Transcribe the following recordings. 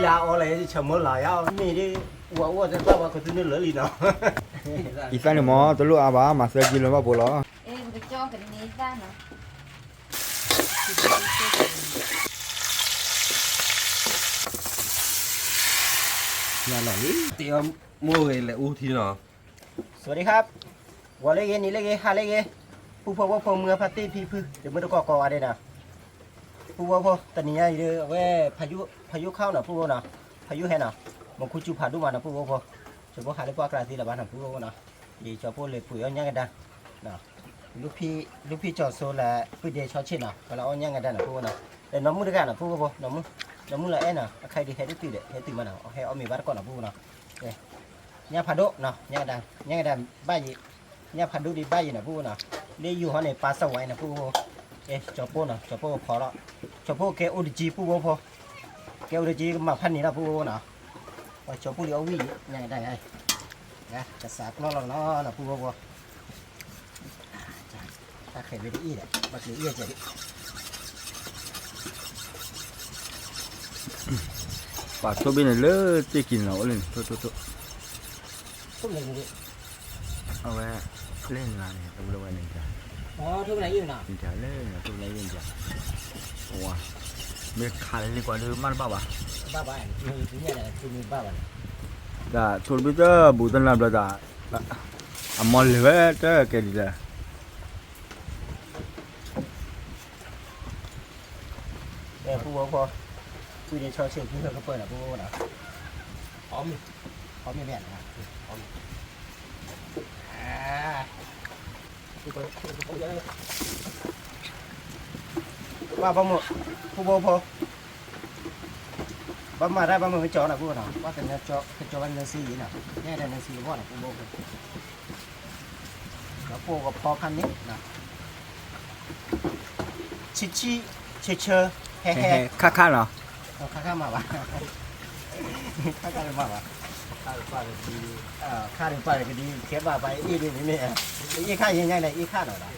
là ô lại chờ mưa lại ao này đi ua cho tao vào cái thứ nữa lì nào Isan ni mo telu aba masa kilo ba bola. Udah cok ke ni dah no. Ya lah ni. Tiệm mua về lại u thì nào สวัสดีครับวันเล็กนี่เล็กฮาเล็กผู้พ่อพ่อเมื่อพัตตี้พี่พึ่งเดี๋ยวมื่อตะกออะไรนะผู้พ่อตอนนี้เดี๋ยวเว้พายุเข้าหน่ะผู้พ่อนะพายุแห่น่ะมันคุจูผ่านดูมานะผู้พ่อจะพ่อหาเล็กว่ากระสีละบ้านนะผู้พ่อนะยี่จะพ่อเลยปุ๋ยอ้อนยังกันได้นะลูกพี่จอดโซละปุ๋ยเดชอชินนะก็เราอ้อนยังกันได้นะผู้พ่อนะแต่น้องมือด้วยกันนะผู้พ่อน้องมือละเอ็นะใครดีใครได้ตื่นเด็ดให้ตื่นมาหน่ะให้เอามีบ้านก่อนนะผู้พ่อนะเนี่ยพาดุเนาะเนี่ยดันบ้ายี่เนี่ยพาดุดีบ้ายี่นะผู้นะเลี้ยอยู่ห้องในปลาสวายนะผู้จอโป้นะจอโป้พอละจอโป้แกอุดจีผู้พอแกอุดจีมาพันนี่นะผู้นะว่าจอโป้เลี้ยววิ่งเนี่ยได้ไงนะจะสากล้อนะผู้พอถ้าใครไปได้อีเนี่ยบักเลี้ยจะ Ba so bên này lỡ tê kín lẩu lên. Thôi. ทุกเลยนี่ เอาไว้เล่นงานเนี่ยตัวไว้นี่จ้ะ อ๋อทุกไหนอยู่น่ะ นี่จ้ะเล่นตัวไหนนี่จ้ะว้าไม่ขาดเลยกว่าเดิมมันบ้าป่ะ บ้ามีเนี่ยอะไรคือมีบ้าบ้า จ้ะชวนไปเจอบูตันลาบลาจ้ะอ่ะมอลเลยเว้ยเจอแกดีจ้ะ ผู้พอคุยในชอเชื่อพี่เขาเปิดนะผู้นะพร้อมมีแม่นะพร้อมว่าบ้าหมดผู้พอบ้ามาได้บ้ามาไม่จอนะผู้นะว่าแต่เนี่ยจอวันเงินซีนะแง่ได้เงินซีว่านะผู้พอแล้วผู้กับพอคันนี้นะชิเชแฮ่ ค่าเหรอ ข้ามาบ้าข้ากันมาบ้าข้าหรือเปล่าก็ดีเก็บว่าไปอีดีนี่อีข้ายังไงเลยอีข้าหน่อยนะ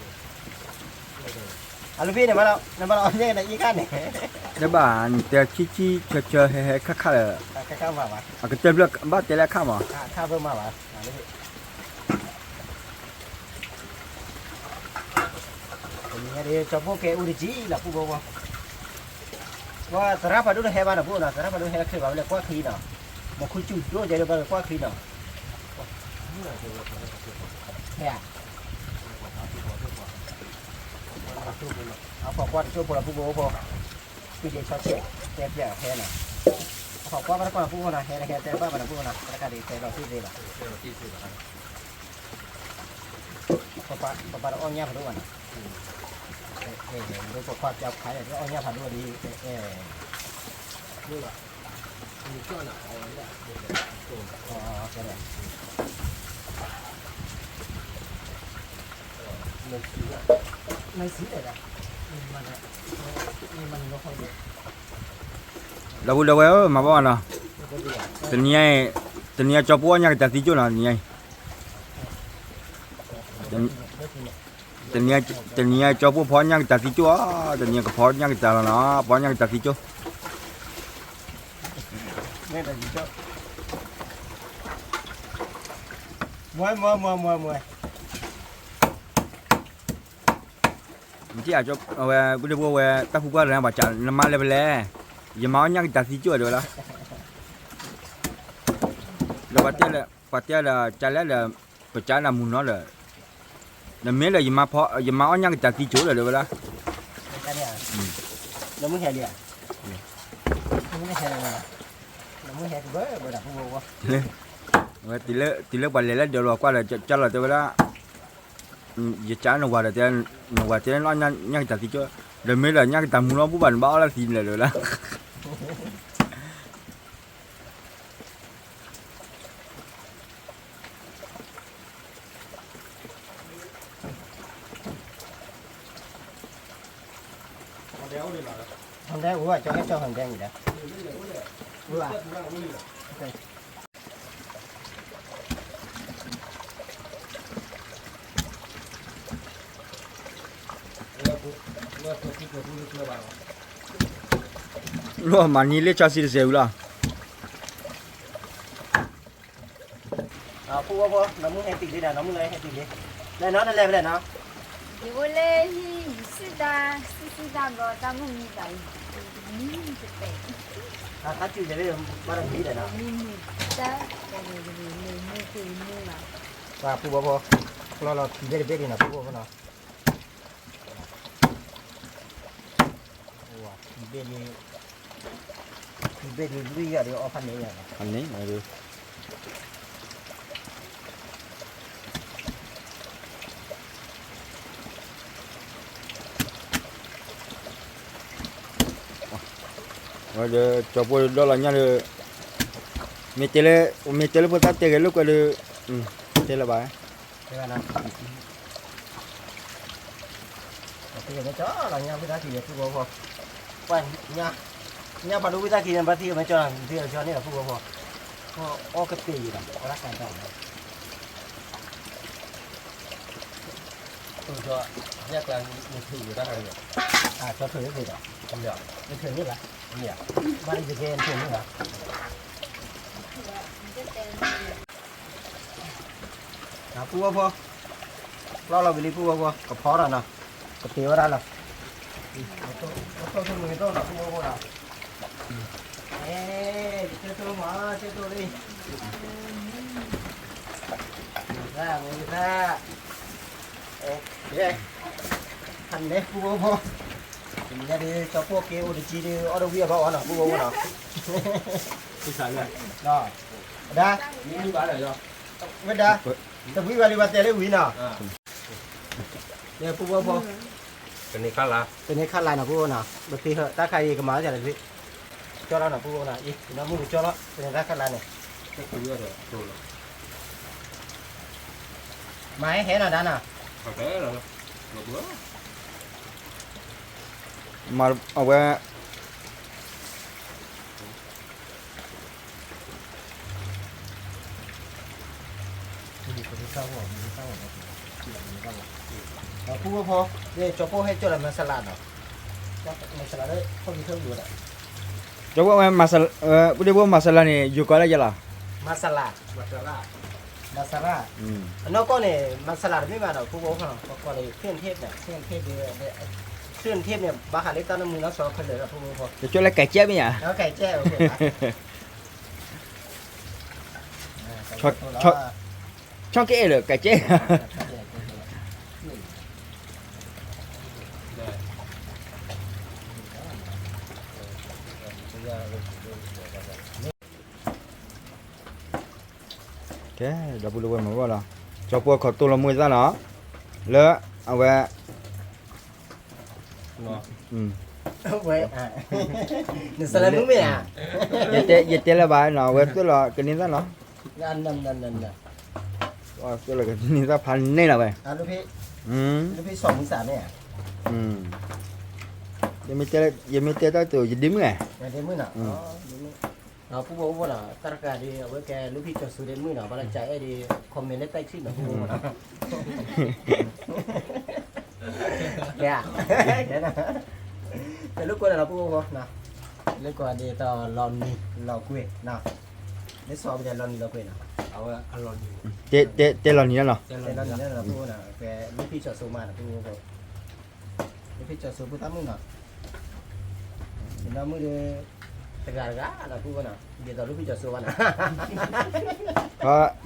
ลูกพี่เนี่ยมาแล้วยังไงอีข้าเนี่ย Đó bà tè chi chờ khá là ข้ามาบ้า cái tên được bắt tè là khá mà ข้าเพิ่มมาบ้าทีนี้เดี๋ยวจะพวกแกอุดจีหลับผู้บอกว่าสารพัดดูแลบ้านนะผู้นะสารพัดดูแลคือแบบเรียกว่าคีนะมันคุยจุดด้วยใจเรียกว่าคีนะแฮ่เอาพอกวาดช่วยพวกเราผู้บอกพอพี่เจชอบเช็คแย่แฮ่น่ะพอกวาดมาแล้วก็ผู้นะแฮ่แต่บ้านมาผู้นะแล้วก็ดีใจเราที่ดีละพอปะเราอ้อนแย่พอดูวันโดยพวกความจับขายแล้วอ้อนแย่พอดูดีดูละมีเจ้าหน้าเอาไว้เนี่ยอ๋อใช่เลยในสีเลยนะมันก็ค่อยเยอะ đâu mà bao nào tình nhai cho bố nhá cái tí chỗ nào nhai tình nhai cho bố phó nhá cái tí chỗ tình nhai cái phó nhá cái là nó phó nhá cái tí chỗ nghe là gì chứ mùi chỉ à cho về bây giờ về ta phụ qua là bà chả làm mal lên giờ máu nhá cái tí chỗ rồi đó rồi bắt tiếp là chả lẽ là bà chả làm muốn nó là mấy là giờ máu nhá cái tí chỗ rồi đó cái này nó muốn hẹn đi à nó muốn hẹn này nó muốn hẹn với bữa đặt vô quá tỷ lệ quản lý là điều qua là cho là tôi đó giờ chả nó qua là nó nhá cái tí chỗ rồi mấy là nhá cái tầm nó bút bản báo là thì là rồi đó hòn đen ủa cho hết cho hòn đen gì đó ủa lo mà nhìn lên cho xí dẻo là พูดว่าพอน้ำมือให้ติดเลยนะน้ำมือเลยให้ติดเลยได้เนาะนั่นแหละไม่ได้เนาะ ဒီဝလေးဟိစစ်တာတော့တမှုမိတာနင်းတဲ့ ถ้าจุดจะได้มาทางนี้เลยนะ နင်းတာတယ်နေနေလာ ว่าพูดว่าพอเราตีได้เบ็ดเลยนะพูดว่าเนาะว้าตีเบ็ดนี่ลุยอะเดี๋ยวเอาพันนี้อย่าง อันนี้มาดูว่าจะจบดอลลาร์เนี่ยเลยมีเจลพุทธเจริญลูกก็เลยเจริญไป ใช่ไหมนะตีกันจ้าเราเนี่ยไม่ได้ตีพูดว่าพอวันเนี่ยบรรลุวิธีกินบางทีมันจะที่เราชอบเนี่ยพูดว่าพอออกกตีนะรักกันจังตัวจะแยกกันมือถือได้ไหมจะถือได้หรอทำเดี๋ยวไม่ถือนี่แหละเนี่ยบ้านจะเกณฑ์ถือนี่เหรอพูดว่าพอเราไปรีพูดว่าพอกับพอแล้วนะกับเทวดาแล้วตัวทุกมือตัวหนักพูดว่าพอแล้วเอ๊ะเจ้าตัวมาเจ้าตัวนี้ได้มือได้โอเคทันเด็กพูดว่าพอเนี่ยดิเจ้าพวกเกลดิจีดิออร์เวียบ้าอ่ะนะพูดว่าพอแล้ว ผู้ชายเลย đó đó นี่บ้านไหนจ้ะ biết đó tập quý vào đi vào tele quý nào nè phu vô phu เป็นนี่ข้าละ cái này khăn lại nào phu nào bật tí hở ta khai cái máu chả được gì cho nó nào phu nào đi nó mua cho nó cái này ta khăn lại này ก็คือว่าเดี๋ยวโดน máy hé nào đá nào โอเคเหรอหลบเบ้อ มาเอาไว้ phu vô phu đây cho phu hay cho là masala nào masala đấy không gì thơm gì đấy จบว่ามาสพูดได้ว่ามาสลานี่อยู่ก่อนแล้วจ้ะล่ะ masala มาซาร่า masala nó có này masalaไม่มาหรอกพวกเขาก็เลยเครื่องเทศเนี่ยเครื่องเทศเนี่ยเครื่องเทศเนี่ยบาฮาเล็กตอนนั้นมือน้องสองคนเลยนะพวกเขา จะช่วยอะไรไก่เจี๊ยบไหมอ่ะ แล้วไก่แจ้ว ช่องเก๋เลยไก่เจี๊ยบ แกดับบุลวันมาว่าล่ะจอปัวขอตัวละมือซะเนาะเลอะเอาไว้ เนาะ vậy à được sao đúng vậy à อย่าเตะละบายเนาะเว้ยตัวละกันนี่ซะเนาะ ăn nằm ว่าตัวละกันนี่ซะพันนี่ล่ะเว้ย à lúc khi อืม lúc khi sòng mũi sả này à ยังไม่เตะตัวจะดิ้มไง ngày đến mũi nào đó phú bố vô là tất cả đi với cái lúc khi cho số đến mũi nào bắt đầu chạy đi comment lên tay xin là phú bố nào kìa thế nào cái lúc qua là phú bố nào lúc qua đi tao lon đi lò quê nào để so bây giờ lon lò quê nào เอาอร่อยอยู่ เตะหล่อนนี่เนาะ เจ้า cái เรา lon này là phú bố nào cái lúc khi cho số mà là phú bố lúc khi cho số phú tám mũi nào thì nó mới đi gà là phú bố nào bây giờ lúc khi cho số mà nào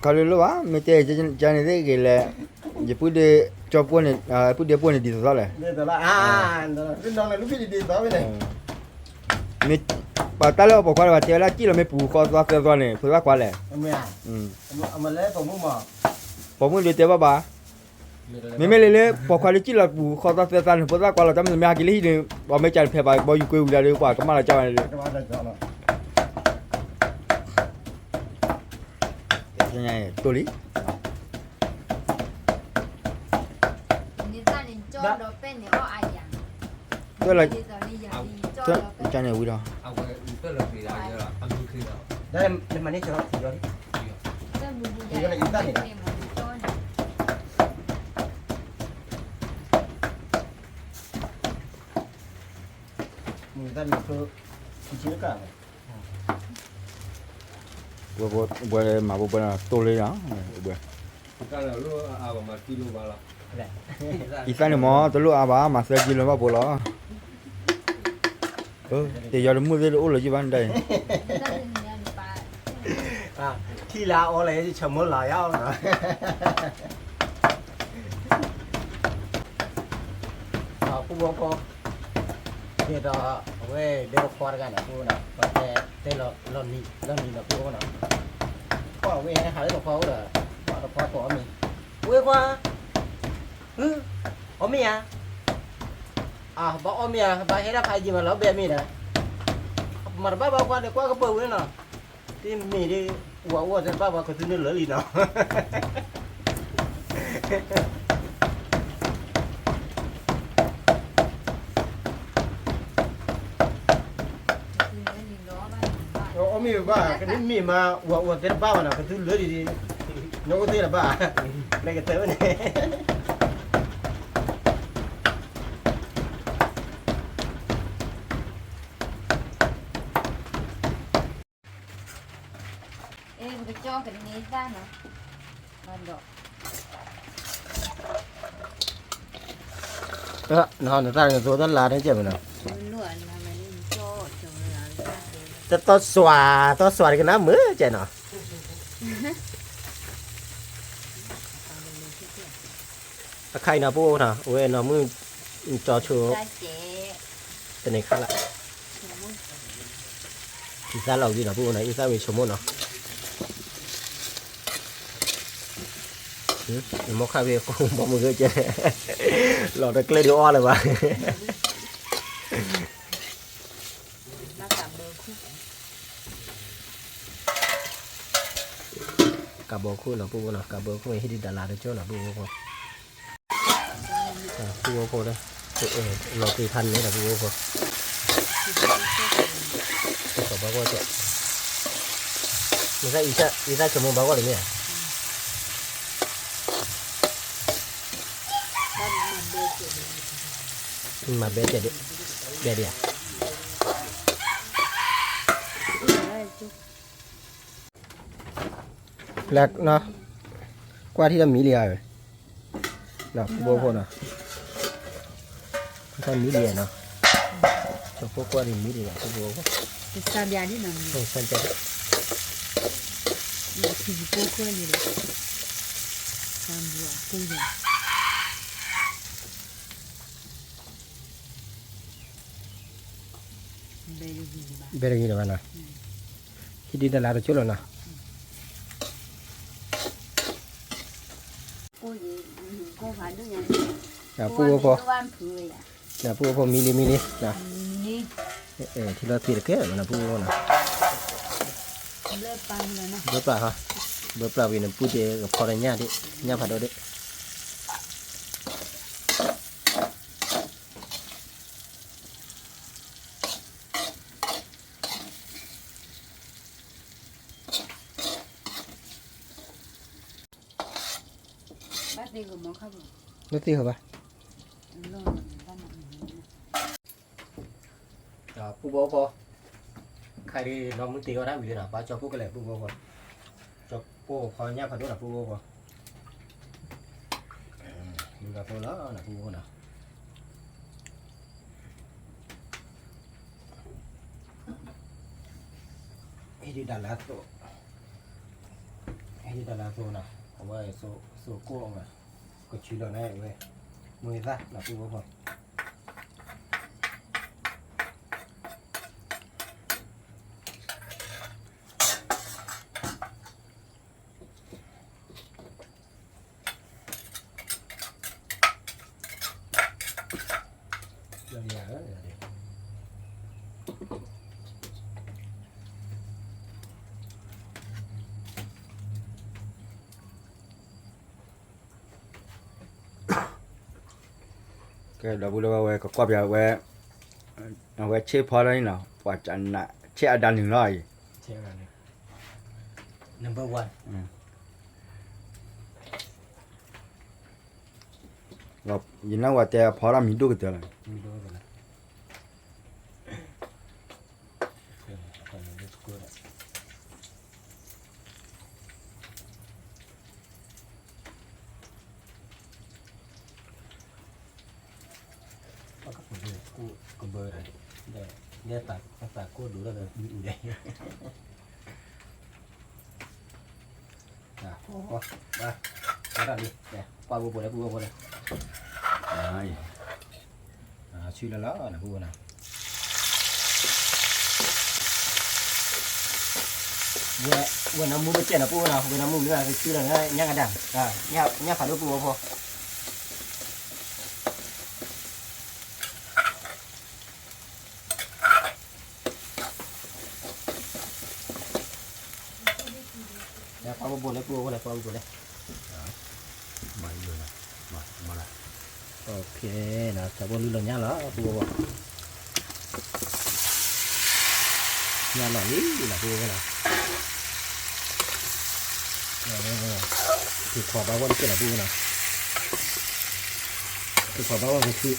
เขาเลยรู้ว่าไม่เตะจะนี่ได้กี่แหละอย่าพูดdeจอปัวนี่พูดเดี๋ยวปัวนี่ดีสุดแล้วแหละ đây là cái đó là lúc khi đi đó bên này มีปะตะแล้วบอกว่าเตะแล้วจี้เราไม่ปูคอตัวนี่พูดว่ากว่าแหละ mẹ mà lấy phòng mua mỏ ผมมึงเตะบ่บ่าไม่เลยพอควาลิจี้เราปูคอตัวนี่พูดว่ากว่าเราจำไม่หากินที่นี่บ่ไม่จัดเพียบบ่อยู่กูอยู่แล้วดีกว่าก็มาละเจ้านี่ cái bao giờ cho nó ยังไงตัวนี้ 你在你做的被你好爱养， ตัวอะไร 你的你养你做 ตัว 的被 จานเนี่ยวิดอ เอาไปเพื่อเราปีได้เยอะละทำดูคือเรา đây lên mà đi cho nó thì rồi 这不不养，你做的。 người ta mình cứ chỉ cả này bữa mà bữa nào tôi lấy đó bữa cái là lúc à mà kilo bao lâu ít cái nữa mà tôi lúc à bà mà sẽ kilo bao bữa đó thì giờ mua cái lỗ là gì bạn đây khi là ô lấy chồng muốn lại ao nữa phu bố thì đó về đều khoa cái này phu nào và thế là lần này là phu nào khoa về hay là khoa là khoa của mình về khoa ở mi à bảo ở mi à bà hết là phải gì mà nó bé mi này mà bà bảo qua để qua cái bầu nữa nè thì mi đi uống thì bà bảo cái thứ nữa lỡ gì nào mi ba cái mi mà uống thì bà mà cái thứ lỡ gì nó có thể là bà này cái tớ này cái cho cái này ra nữa đó nó ra cái số đó là đấy chứ mà nào to xòa cái nám mới chạy nó khay nào bố nào ôi nó mới cho chú cái này khác lại ra lẩu gì nào bố này ra về số một nào một khai về không bỏ một người chơi lọt được lên đồ rồi bà cả bộ khu là bố nào cả bộ khu này đi Đà Lạt được chỗ là bố cô đây lọt từ thân đấy là bố cô có bao nhiêu chuyện mình ra chồng mua bao nhiêu đấy nhỉ mà bé chạy đi bé đi à lạc nó qua thì là mỹ lìa rồi nào bố cô nào con mỹ lìa nào cho cô qua thì mỹ lìa cho bố cô san dia đi nè không san chạy thì cô qua đi rồi san bùa cung gì bé gì đâu nào khi đi Đà Lạt được chỗ rồi nào cô phải đứa nhà nào phu nào phu mini nào thì nó thì cái mà phu nào bớt vào ha bớt vào vì nó phu thì có này nha đi nha phải đâu đấy nó tí hả ba phu bố khai đi nó muốn tí vào đá vì nào ba cho phu cái này phu bố cho phu khỏi nhá phải đó là phu bố mình gặp phu đó là phu bố nào đi Đà Lạt nào không phải số cô mà có chuyện đó này về mới ra là phu bố cái đó bữa về có qua bây về nó về chế phá đấy nào và chẳng nè chế ăn đàn những loại number one rồi nhìn nó qua chế phá ra mình đâu cái này ก็เบอร์เนี่ยตักกูดูแล้วเลยอยู่ได้โอ้โหมาได้ดิเนี่ยปลาบัวเลยบัวเลยชื่อแล้วนะบัวนะบัวน้ำมูไม่เจ็บนะบัวนะบัวน้ำมูนี่ว่าชื่ออะไรเนี่ยกระดังเนี่ยขาดบัวพอปลาบัวเลยปลาบัวเลยมาอยู่นะมาละโอเคนะแต่บัวลืมแล้วเหรอบัวเนี่ยหล่อนี่นะบัวนะคือขอบ้าว่าที่เป็นบัวนะคือขอบ้าว่าคื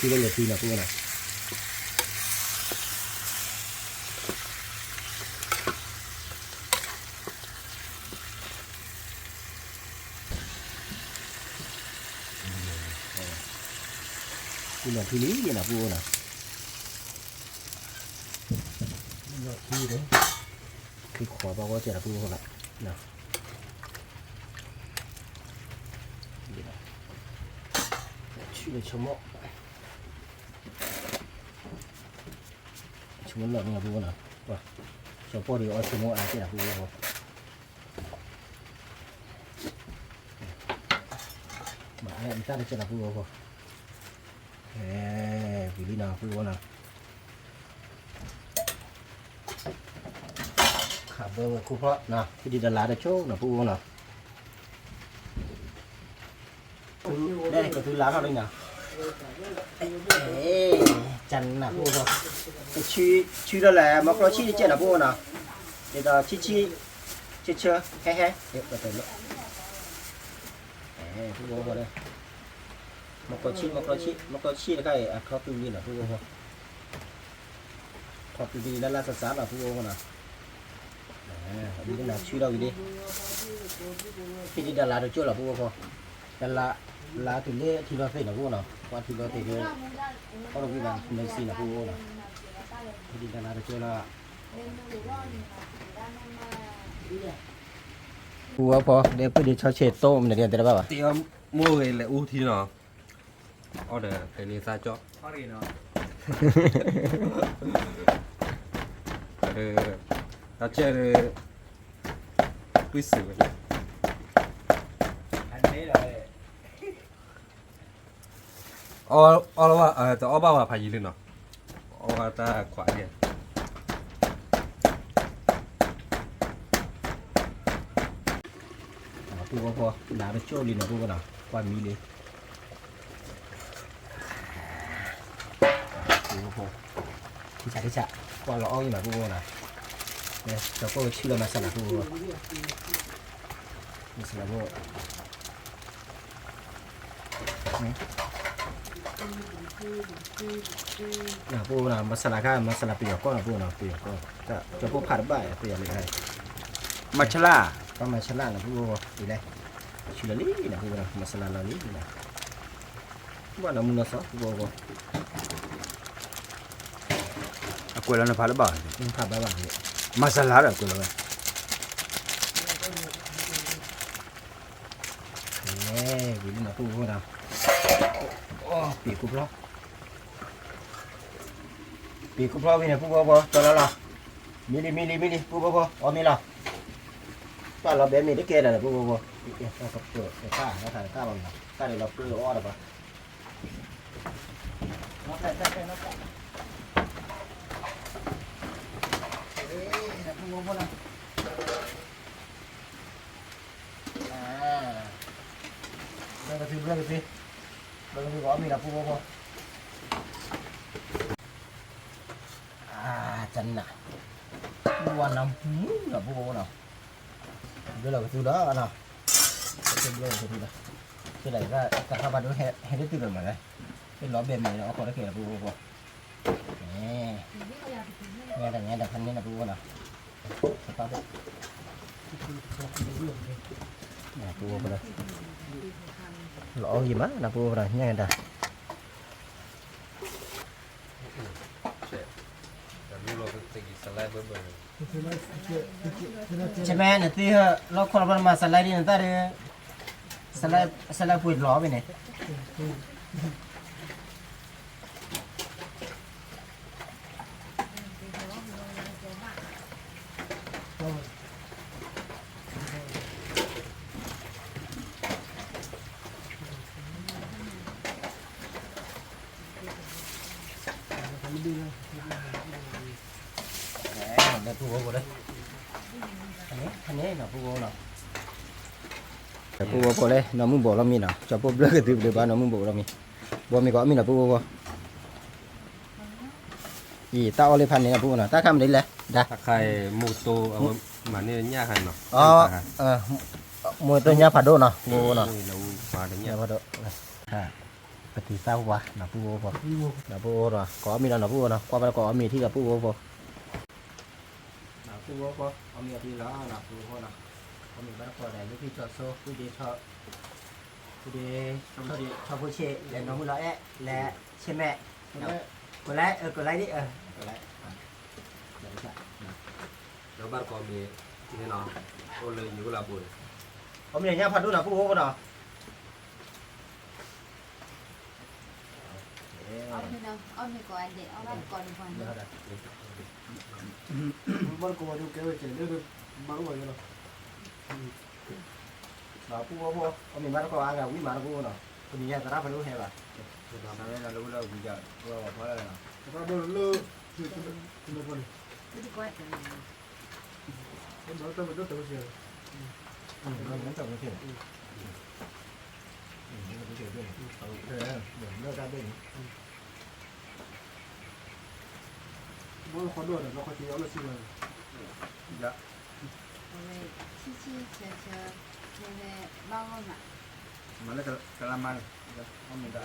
อเล่นเลยทีนะบัวนะคือที่นี้นะบัวนะที่นี้คือขอบ้าว่าจะบัวละนะชื่อชมหล่อเนี่ยบัวนะว่าชมพอดีเอาชมอะไรที่นะบัวมาอะไรมันตั้งใจนะบัวพอวิลีนะบัวนะขับเบอร์คู่เพราะนะที่ดีดาราได้โชคนะบัวนะได้ก็คือล้างเอาเลยนะจันนะบัวพอcái chi đó là mà có chi đi chơi là bao nào để đó chi chưa he được rồi tới lúc thu bao đây mà có chi là cái khó tu đi là thu bao khó tu đi là sát là thu bao nào đi cái nào chi đâu đi khi đi Đà Lạt được chưa là thu bao Đà Lạt từ lễ thì nó phải là bao nào qua thì nó phải có được cái bàn mình xin là thu bao nào đi Đà Lạt được chưa làบัวพอเดี๋ยวไปดูชาเชตโต้มเดี๋ยวได้ป่าว เตรียมมั่วเลยแหละอู้ทีเนาะเอาเดี๋ยวเป็นซาจ๊อกเราเจอวิสุทธ์เอาแล้วว่าจะเอาบ้าว่าพายีเลยเนาะเอาว่าตาขวาเนี่ยปูพอหนาไปโจ้ลินนะปูนะกว่ามีเลยปูพอที่ฉะกว่าเราอ้อยนะปูนะเนี่ยเราก็ชื่อมาสลับปูมาสลับปูนะปูนะมาสลับข้ามาสลับเปียกก็นะปูนะเปียกก็จะปูผัดใบเปียกเลยมัชล่าก็มาชนะนะปูดีเลยชิลลี่นะปูนะมาสลับลี่นะว่าน้ำมันน่ะซะปูปูกูแล้วนะพาลบ่าผัดใบบ้างเนี่ยมาสลาอะกูแล้ววิลลี่นะปูนะโอ้ปีกุบล้อวินะปูปูตัวละมิลปูปูอ๋อมีละตอนเราเบนมีได้เกลือนะปูปูเรากับเกลือข้าเราถ่ายข้าบ้างนะข้าเดี๋ยวเราเกลืออ้อหรือเปล่าน้องใส่ปูปูนะเรื่องกระทืบอ๋อมีละปูปูจันน่ะบัวน้ำน่ะบัวน่ะเดี๋ยวเราซื้อแล้วน่ะซื้อเลยซื้อเลยซื้อไหนก็ถ้ามาดูให้ได้ตื่นมาเลยเป็นล้อเบนเลยเอาคนละเกลือบัวเนี่ยแต่พันนี้นะบัวน่ะสตาร์ทเนี่ยบัวไปเลยล้อกี่มั้งนะบัวไปเนี่ยแต่ กินสไลด์เบอร์ ใช่ไหมเนี่ยที่เราคนเรามาสไลด์นี่นั่นแต่สไลด์ปุ๋ยล้อไปไหนเดี๋ยวพูดกูเลยอันนี้เนาะพูดกูเนาะแต่พูดกูเลยน้องมึงบอกเรามีเนาะจะพูดเรื่องกระตือรือร้นน้องมึงบอกเรามีบอกมีก็มีเนาะพูดกูอีตาเอาเลยพันนี่นะพูดเนาะตาคำนี้แหละได้ ถ้าใครหมูโตเอามาเนี่ยยากให้เนาะ อ๋อมวยตัวเนี้ยผัดโดเนาะพูดเนาะ เรามาเดี๋ยว เนี้ เนี้ ยผัดโดปฏิเสธวะนะพูดกูนะพูดเนาะก็มีเนาะพูดเนาะก็ก็มีที่กับพูดกูพูดกูเอามีที่แล้วนะพูดกูเนาะเอามีบ้านก็ได้ลูกพี่ชอบโซ่ผู้ดีชอบชอบผู้เชี่ยและน้องเราและใช่ไหมกดไลค์กดไลค์ดิกดไลค์ แล้วบ้านก็มีที่เนาะโอเลยอยู่กับเราบุญ เอามีอย่างเงี้ยผัดดูนะพูดกูเนาะ ông này có anh để ông ăn còn còn ban cô đi kéo chạy lên được mang vào rồi đóพูดกูเอามีบ้านก็อ่างวิ่งมาพูดเนาะคนนี้จะรับไปรู้เหรอ Sampai nak lalu bijak. Gua apa lah. các bạn lơ thì nó còn cái gì quay em nói tôi rất là nhiều มันจบไม่ถึงเดี๋ยวเลิกได้ด้วย mỗi khoản đồ này nó có thiếu là gì rồi Ya. rồi chi chi chờ chờ về bao nhiêu mà Mana kelaman. Oh minta.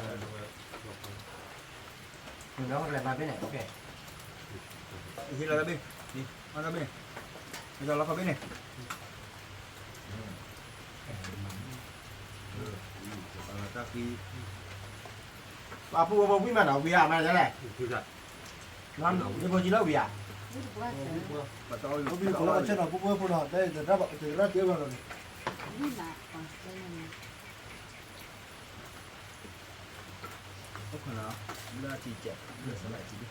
ถึงแล้วอะไรมาเป็นไหนโอเค Isi lah tapi. Ni, mana tapi? Bisa lah tapi ni. Kalau kaki ป้าพูดว่าวิ่งมาเนาะวิ่งมาใช่ไหม คือจะ นั่นนี่พอจีแล้ววิ่ง cái gì quay patau có bị có chân nào cũng vừa phun hạt đây để ra bọc để ra tiêu vào rồi cái là còn đây là Có khả năng là chỉ chạy, đưa sang lại chỉ đi.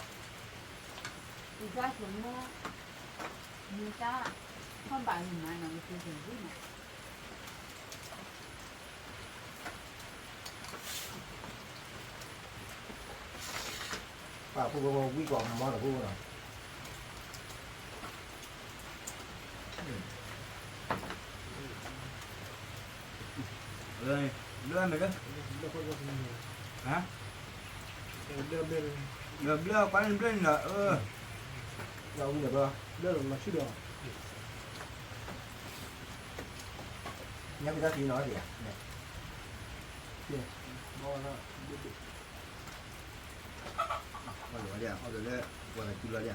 thì ra xuống mua người ta không bảo gì mà nó cứ dùng cái này ป้าพูดว่าวิ่งก่อนมอหรือพูดเนาะ Rồi, đưa mày cơ. Hả? đưa bên Được đưa quán lên làเราวิ่งเดี๋ยว đưa là mà chưa được ยังไม่ได้ทีน้อยดิเนี่ย nó là Thôi rồi đi, thôi rồi đấy, gọi là kilo đi.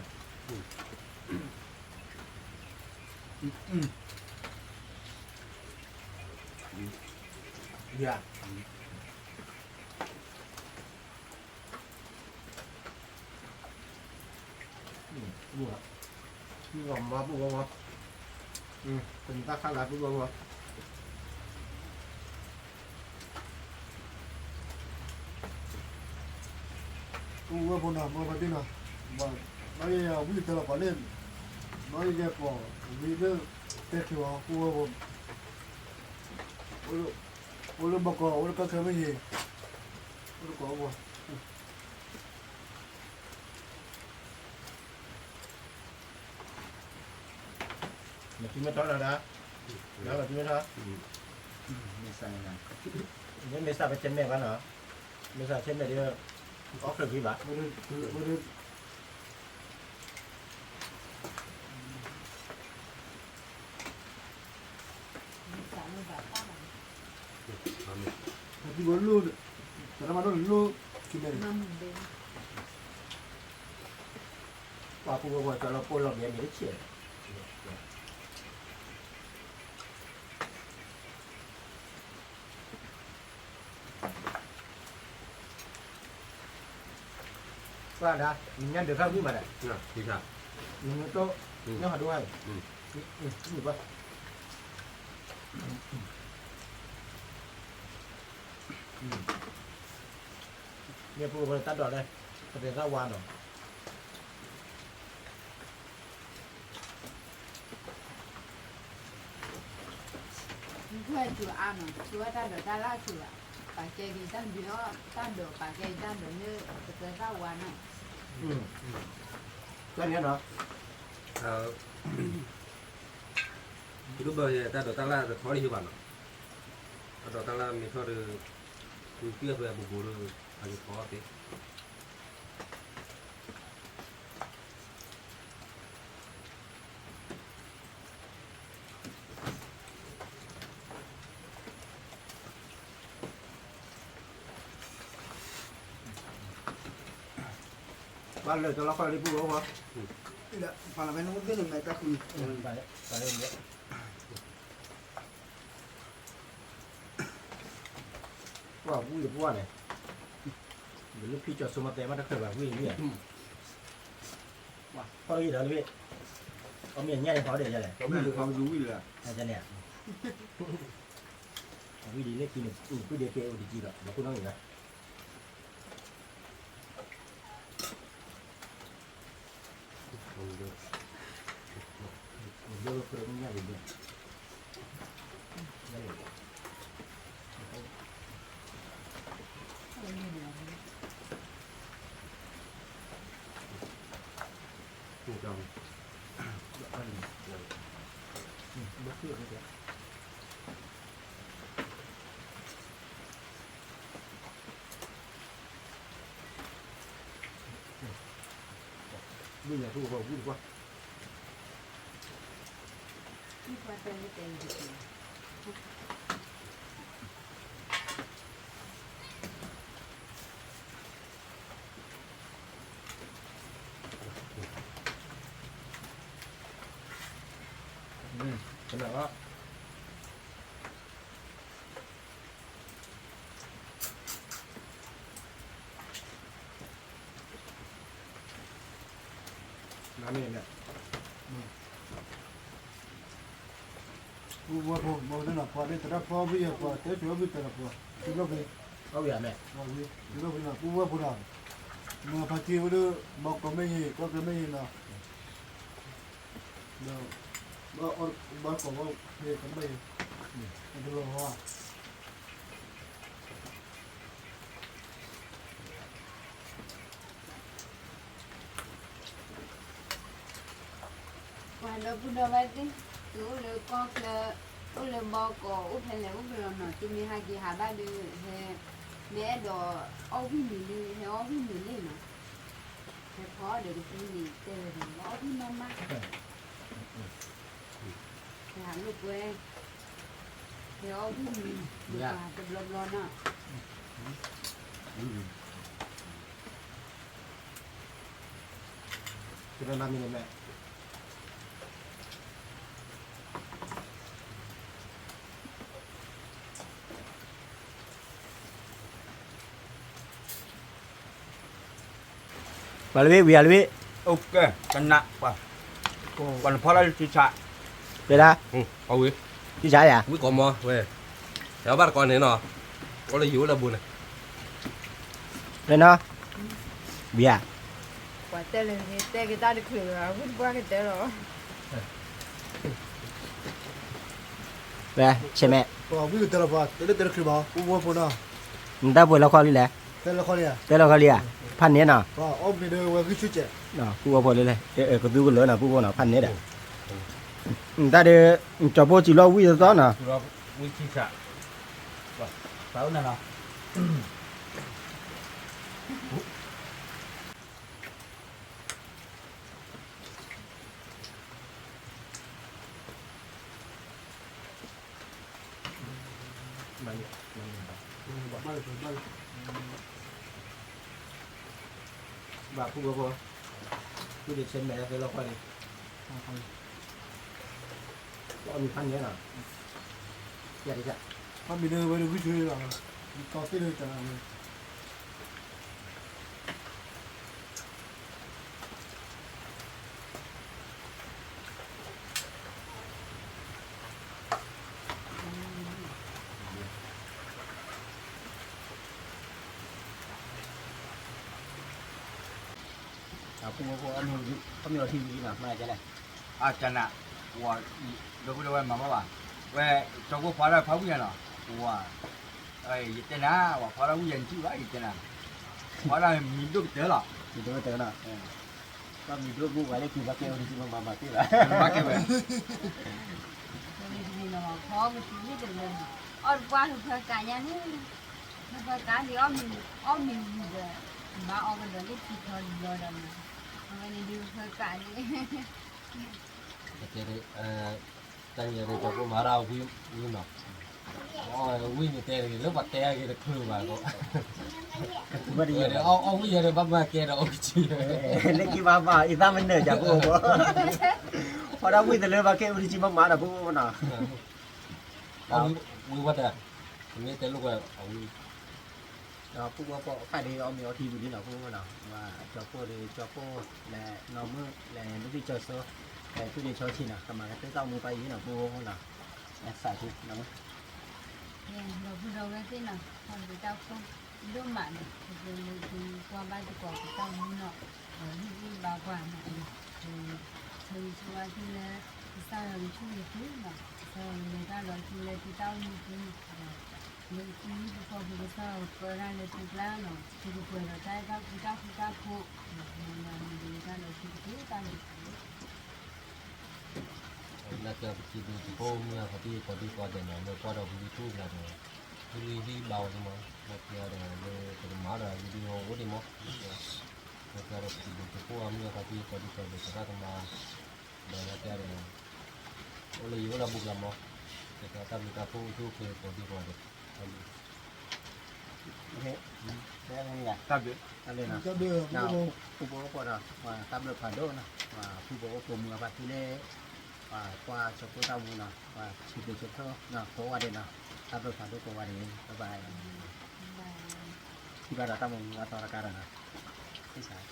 Dạ. Bùa. Bùa mà bùa mà. Tình ta khá là bùa mà. cũng vừa phun hạt vừa phải tin nào mà nói ví dụ là có lên nói nghe có vì nó tết thiếu cũng vừa phun ôi bọc cỏ ôi các thứ cái gì ôi có vừa Mà chúng mới nói là đó. Đó là chúng mới nói. Misalnya nak. Nếu mình sao phải chân mẹ con hả? Mình sao chân mẹ đi có được gì bạn? ôi chả như vậy ta mà thì vẫn luôn cái mà nó luôn cái này mà mình đến Qua phụ vừa cho nó cô lọc để mình chuyện. Qua đó, mình nhận được không chứ mà đấy. thì sao โต๊ะเนี่ยหาด้วยนี่ป่ะเนี่ยปูบริตัดดอกเลยเป็นข้าววานหรอ 你快煮阿嘛，煮完蛋的蛋拉煮了，把这个蛋比较蛋的，把这蛋的那个烧完了。แค่นี้เนาะ lúc bây ta đổ ta la khó đi bạn ta đổ ta la mình cho được từ kia về bù bù được phải khó thế บ้านเลยจะเราค่อยรีบพูดว่า นี่แหละฟังแล้วไม่รู้เรื่องไหนก็คือ ไปเรื่องนี้ว่าวุ้ยพูดว่าเนี่ยเดี๋ยวลูกพี่จอดสมาเตะมาถ้าเคยแบบวุ้ยเนี่ยพอเราอยู่เดี๋ยวพี่เอาเมียนง่ายพอเดี๋ยวจะไหน เขาไม่รู้ความรู้เลย อาจจะเนี่ยวุ้ยดีเล็กกินวุ้ยเด็กเกลดีจีหรอกเดี๋ยวคุณต้องอย่างไรเดี๋ยวเพิ่มง่ายดีเนี่ย วิ่งอย่างทุกคนวิ่งกว่า 你快点你点一点。 ขนาดว่าน้ำนี่เนี่ย กูว่าผมมองนั่นน่ะพอได้แต่ละพอไม่พอแต่ช่วยไม่แต่ละพอคือเราไป เอาอย่างเนี่ย พอนี่คือเราไปนะกูว่าพวกเราเมื่อพาทีว่าดูบอกก็ไม่ยีก็ไม่ยีนะเดี๋ยวบอกบอกก็ว่าเฮ้ยกันไม่มันจะลงว่า Cuando pudo verte, tú le coges, tú le moco, tú le no, tú me has que haber de do, o vini, o vini, no. Se puede decir, te lo o vini mamá. Ya lo puede. Te o vini, ya te lo no. คือเราน้ำนี่แม่มาเลยวิอาเลย ok kena apa còn phó là chỉ chạy เวลา เอาวิ พี่ชายอ่ะ วิก่อนมอเว้ยแถวบ้านก่อนเห็นเนาะก็เลยอยู่แล้วบุญ เลยเนาะเบียร์ Quả tên là tên cái ta được khử là vứt qua cái tên đó. เวลาใช่ไหม พอวิ่งแต่ละพอแต่ละแต่ละคือบอกกูว่าพวกเรา มันได้บทละครนี่แหละ แต่ละคนเนี่ย แต่ละครเรียพันนี้เนาะ พออ้อมไปเดินว่าคือชุดเจ๊ เนาะกูว่าบทเลยก็ดูกันเลยนะผู้ว่าเนาะพันนี้เด้อแต่เดี๋ยวจะบอกจีรอวิ่งต่อเนาะ rồi quy chỉ chạy sáu này nào บาผู้ว่าพอผู้เด็กเช่นแม่เคยเราค่อยก็มีพันนี้เนาะอย่าดิจ้ะ อ้อมไปเดินว่าคือชุดเราต่อที่เดินจะเอา เ ผู้บ่อันนี้เขามีทีวีน่ะมาจะไหน 啊，真的，我都不知道妈妈吧，喂，照顾跑了跑不远了，我，哎，一点呢，我跑了5.9了，一点呢，跑了米都得了， มีตัวเตอร์น่ะก็มีด้วยบุกไว้ได้คือว่าเกลที่มาที่ละ 妈给喂， ဒီလိုတော့ခေါ်ပြီးဒီလိုလည်းအော်ဘာလို့ဖက်ကရနေလဲဖက်ကဒီအော်မီတဲ့မအော်ကလည်းဒီခေါ်လို့ရတယ်ငါနေဒီဖက်ကလေ cái đấy tại vì cho cô mà rau quý quý nó quý như thế thì lúc bắt té cái được khử vào có คือว่าดี rồi เลย ông quý giờ được bắt ba kia rồi ông chi เล็กกี่มาบ่อีตามันเหนื่อยจากผู้บ่พอเราวิ่งแต่เลยว่าเกลที่มาน่ะผู้น่ะ ông quý bắt à nghe tới lúc rồi ông ผู้ว่าก็ใครได้เอามีเอาทีวีนี่น่ะผู้น่ะว่าจอผู้เลยจอผู้และน้องมือและลูกที่จอโซแต่ผู้ที่ชอที่น่ะกำลังจะต้องมือไปนี่น่ะผู้น่ะสาธุนะ เราพูดเราไม่ใช่นะคนที่เจ้าก็ดูมันคือความบ้าจะก่อเจ้ามือเนาะที่บ้ากว่านะคือชัวร์ที่เลยที่สร้างเราช่วยที่เนาะเราได้เราที่เลยที่เจ้ามีที่มีที่พอที่เราเปิดร้านเลยทุกร้านเนาะที่เปิดเราได้ก็ที่เจ้าพูดเราดีกันเราที่กัน là cho chị đi chị cô mưa có đi qua để nó qua đầu đi thu là rồi đi bao nhưng mà là kia để cái má là video của đi mất là kia là chị đi cô mưa có đi qua để ra thằng mà để là kia để ô lì là buộc làm mất để ta bị ta thu thu kia có đi qua được โอเคแล้วนี่ไง 大别， นั่นเลยนะ จะเดือด now ผู้ ผู้บอกว่านะว่าตามเรื่องผ่านโดนะว่าผู้บอกว่าผมกับที่เล่ว่ากว่าจะพูดตามนะว่าชีวิตจะเท่านะเพราะว่าเด่นนะตามเรื่องผ่านโดเพราะว่าเด่นสบายที่บ้านเราตามมึงว่าตอนละการนะที่สาย